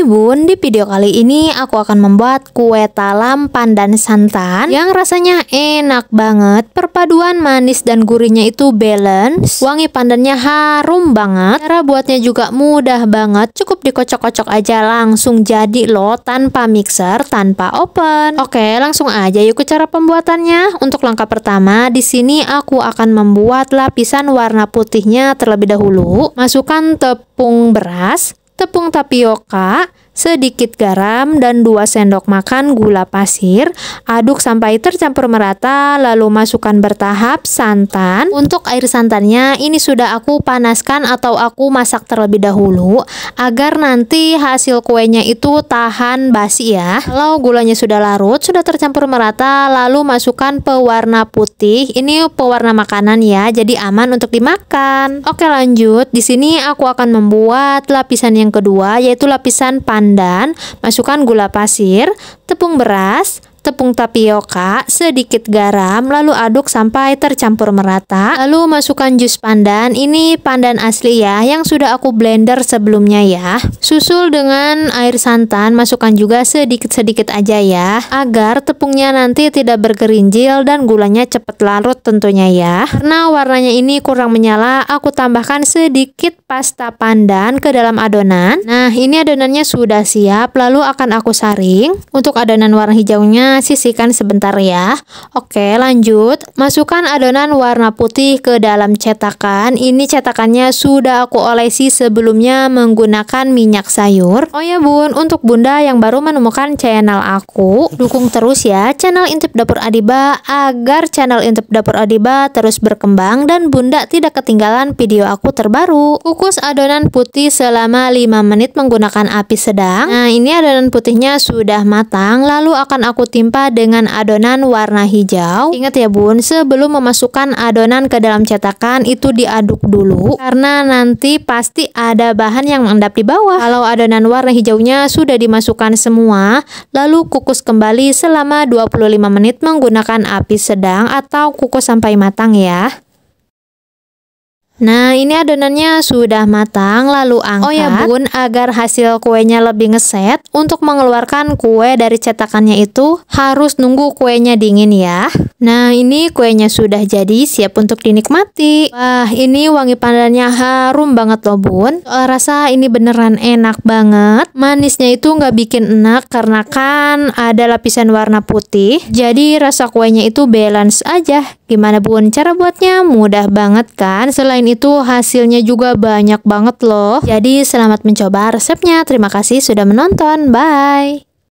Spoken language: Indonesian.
Nih bun, di video kali ini aku akan membuat kue talam pandan santan yang rasanya enak banget. Perpaduan manis dan gurihnya itu balance. Wangi pandannya harum banget. Cara buatnya juga mudah banget. Cukup dikocok-kocok aja langsung jadi loh, tanpa mixer, tanpa oven. Oke, langsung aja yuk ke cara pembuatannya. Untuk langkah pertama, di sini aku akan membuat lapisan warna putihnya terlebih dahulu. Masukkan tepung beras, tepung tapioka, sedikit garam, dan 2 sendok makan gula pasir. Aduk sampai tercampur merata, lalu masukkan bertahap santan. Untuk air santannya ini sudah aku panaskan atau aku masak terlebih dahulu agar nanti hasil kuenya itu tahan basi ya. Kalau gulanya sudah larut, sudah tercampur merata, lalu masukkan pewarna putih. Ini pewarna makanan ya, jadi aman untuk dimakan. Oke, lanjut. Di sini aku akan membuat lapisan yang kedua, yaitu lapisan pandan. Masukkan gula pasir, tepung beras, tepung tapioka, sedikit garam, lalu aduk sampai tercampur merata. Lalu masukkan jus pandan. Ini pandan asli ya, yang sudah aku blender sebelumnya ya. Susul dengan air santan, masukkan juga sedikit-sedikit aja ya, agar tepungnya nanti tidak bergerinjil dan gulanya cepat larut tentunya ya. Karena warnanya ini kurang menyala, aku tambahkan sedikit pasta pandan ke dalam adonan. Nah, ini adonannya sudah siap, lalu akan aku saring. Untuk adonan warna hijaunya sisihkan sebentar ya. Oke, lanjut. Masukkan adonan warna putih ke dalam cetakan. Ini cetakannya sudah aku olesi sebelumnya menggunakan minyak sayur. Oh ya bun, untuk bunda yang baru menemukan channel aku, dukung terus ya channel Intip Dapur Adiba agar channel Intip Dapur Adiba terus berkembang dan bunda tidak ketinggalan video aku terbaru. Kukus adonan putih selama 5 menit menggunakan api sedang. Nah, ini adonan putihnya sudah matang, lalu akan aku timpa dengan adonan warna hijau. Ingat ya bun, sebelum memasukkan adonan ke dalam cetakan itu diaduk dulu, karena nanti pasti ada bahan yang mengendap di bawah. Kalau adonan warna hijaunya sudah dimasukkan semua, lalu kukus kembali selama 25 menit menggunakan api sedang atau kukus sampai matang ya. Nah, ini adonannya sudah matang, lalu angkat. Oh ya bun, agar hasil kuenya lebih ngeset, untuk mengeluarkan kue dari cetakannya itu harus nunggu kuenya dingin ya. Nah, ini kuenya sudah jadi, siap untuk dinikmati. Wah, ini wangi pandannya harum banget loh bun. Rasa ini beneran enak banget. Manisnya itu nggak bikin enak karena kan ada lapisan warna putih. Jadi rasa kuenya itu balance aja. Gimana bun cara buatnya? Mudah banget kan? Selain itu hasilnya juga banyak banget loh. Jadi selamat mencoba resepnya. Terima kasih sudah menonton. Bye.